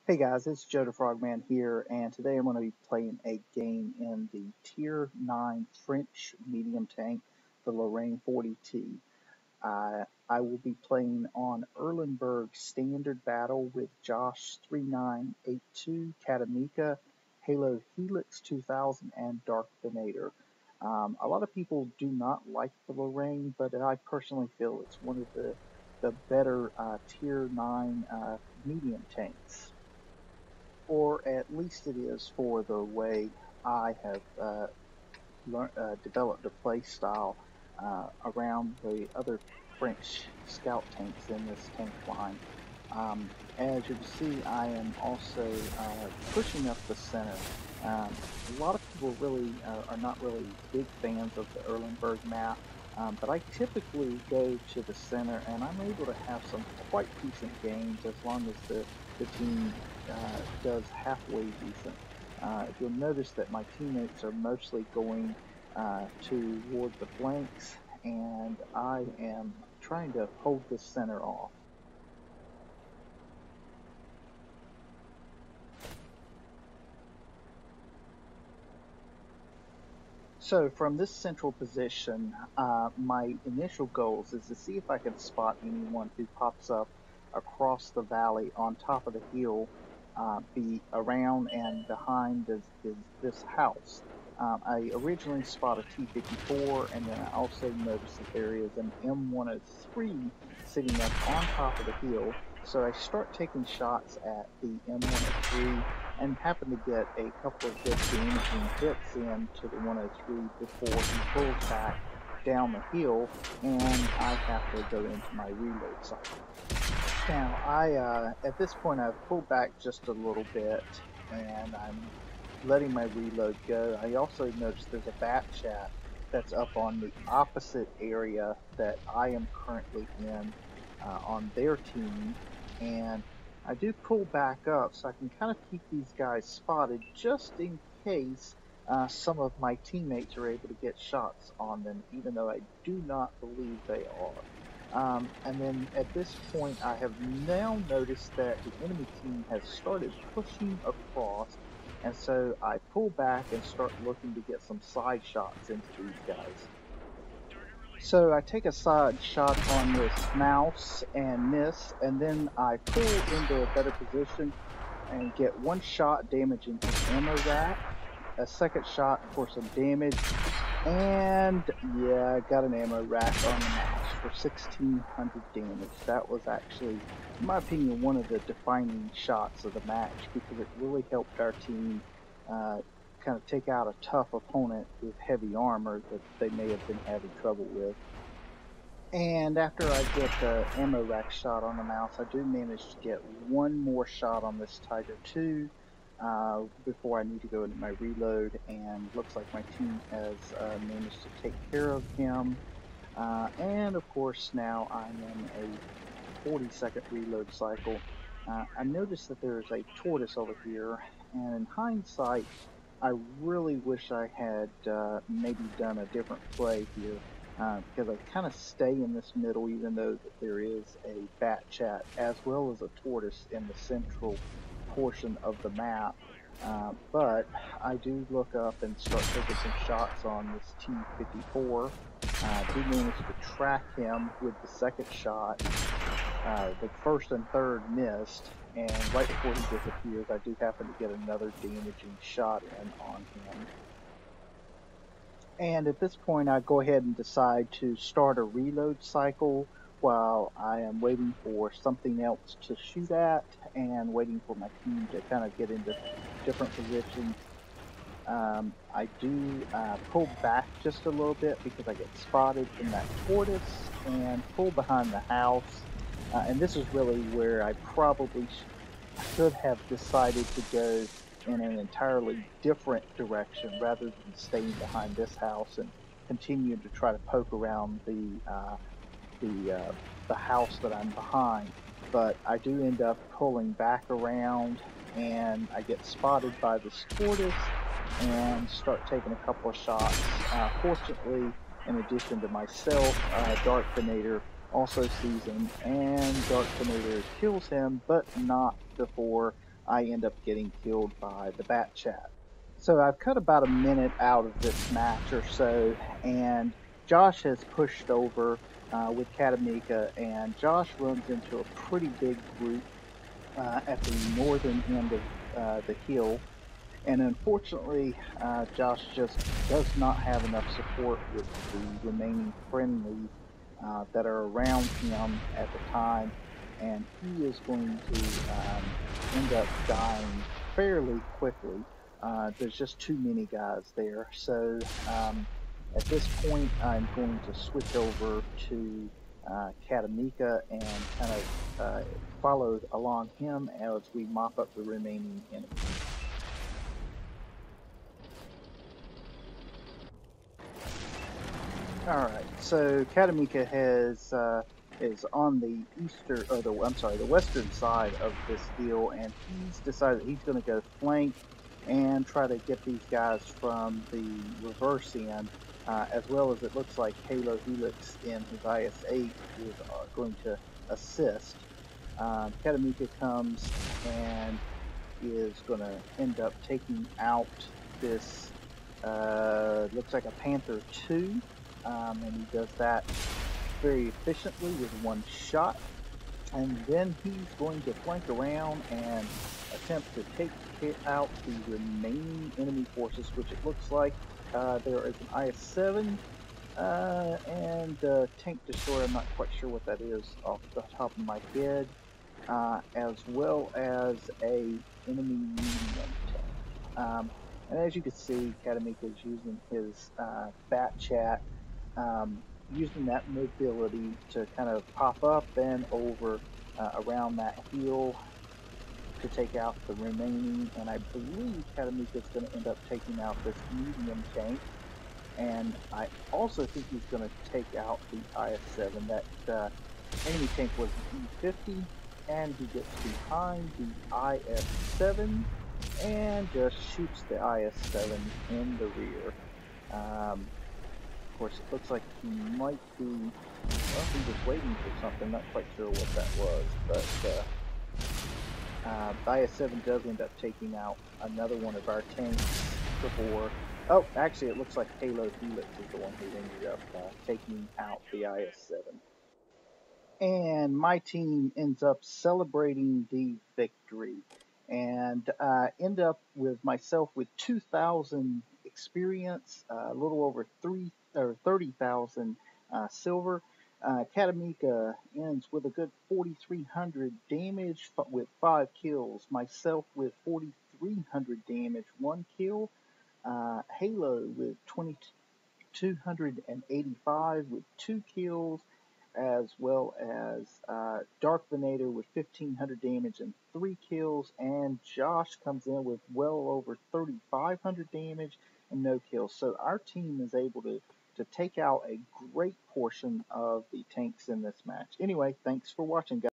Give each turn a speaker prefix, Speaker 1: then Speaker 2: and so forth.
Speaker 1: Hey guys, it's JoeDaFrogman here, and today I'm going to be playing a game in the Tier 9 French medium tank, the Lorraine 40T. I will be playing on Erlenburg Standard Battle with Josh 3982, Katamika, Halo Helix 2000, and Dark Venator. A lot of people do not like the Lorraine, but I personally feel it's one of the better Tier 9 medium tanks, or at least it is for the way I have developed a play style around the other French scout tanks in this tank line. As you can see, I am also pushing up the center. A lot of people really are not really big fans of the Erlenburg map, but I typically go to the center, and I'm able to have some quite decent games as long as the team does halfway decent. If you'll notice that my teammates are mostly going toward the flanks, and I am trying to hold the center off. So from this central position, my initial goals is to see if I can spot anyone who pops up across the valley on top of the hill, be around and behind this house. I originally spotted a T-54, and then I also noticed that there is an M103 sitting up on top of the hill. So I start taking shots at the M103 and happen to get a couple of good damaging hits into the 103 before he pulls back down the hill, and I have to go into my reload cycle. Now, at this point, I've pulled back just a little bit, and I'm letting my reload go. I also noticed there's a bat chat that's up on the opposite area that I am currently in on their team, and I do pull back up so I can kind of keep these guys spotted just in case some of my teammates are able to get shots on them, even though I do not believe they are. And then at this point, I have now noticed that the enemy team has started pushing across, and so I pull back and start looking to get some side shots into these guys. So I take a side shot on this mouse and miss, and then I pull into a better position and get one shot damaging his ammo rack, a second shot for some damage, and yeah, I got an ammo rack on the mouse for 1600 damage. That was actually, in my opinion, one of the defining shots of the match because it really helped our team uh, kind of take out a tough opponent with heavy armor that they may have been having trouble with. And after I get the ammo rack shot on the mouse, I do manage to get one more shot on this Tiger 2 before I need to go into my reload. And looks like my team has managed to take care of him. And of course, now I'm in a 40-second reload cycle. I noticed that there's a tortoise over here, and in hindsight, I really wish I had maybe done a different play here because I kind of stay in this middle, even though that there is a bat chat as well as a tortoise in the central portion of the map. But I do look up and start taking some shots on this T-54. Do manage to track him with the second shot. The first and third missed, and right before he disappears, I do happen to get another damaging shot in on him. And at this point, I go ahead and decide to start a reload cycle while I am waiting for something else to shoot at and waiting for my team to kind of get into different positions. I do pull back just a little bit because I get spotted from that tortoise and pull behind the house. And this is really where I probably should have decided to go in an entirely different direction rather than staying behind this house and continue to try to poke around the house that I'm behind. But I do end up pulling back around, and I get spotted by this tortoise and start taking a couple of shots. Fortunately, in addition to myself, Dark Venator also sees him, and Dark Venator kills him, but not before I end up getting killed by the bat chat. So I've cut about a minute out of this match or so, and Josh has pushed over with Katamika, and Josh runs into a pretty big group at the northern end of the hill. And unfortunately, Josh just does not have enough support with the remaining friendlies that are around him at the time, and he is going to end up dying fairly quickly. There's just too many guys there. So at this point, I'm going to switch over to Katamika and kind of follow along him as we mop up the remaining enemies. All right. So Katamika has is on the eastern, or the I'm sorry, the western side of this hill, and he's decided he's going to go flank and try to get these guys from the reverse end, as well as it looks like Halo Helix in his IS-8 is going to assist. Katamika comes and is going to end up taking out this looks like a Panther 2, and he does that very efficiently with one shot. And then he's going to flank around and attempt to take out the remaining enemy forces, which it looks like there is an IS-7 and a tank destroyer. I'm not quite sure what that is off the top of my head, as well as a enemy medium tank. And as you can see, Katamika is using his bat chat, using that mobility to kind of pop up and over around that hill to take out the remaining. And I believe Katamika is going to end up taking out this medium tank. And I also think he's going to take out the IS-7. That enemy tank was E50, and he gets behind the IS-7 and just shoots the IS-7 in the rear. Of course, it looks like he might be, well, he was waiting for something, not quite sure what that was, but the IS-7 does end up taking out another one of our tanks before. Oh, actually, it looks like Halo Helix is the one who ended up taking out the IS-7. And my team ends up celebrating the victory and end up with myself with 2,000 experience, a little over 30,000 silver. Katamika ends with a good 4,300 damage with 5 kills. Myself with 4,300 damage, 1 kill. Halo with 2,285 with 2 kills, as well as Dark Venator with 1,500 damage and 3 kills, and Josh comes in with well over 3,500 damage and no kills. So our team is able to take out a great portion of the tanks in this match. Anyway, thanks for watching, guys.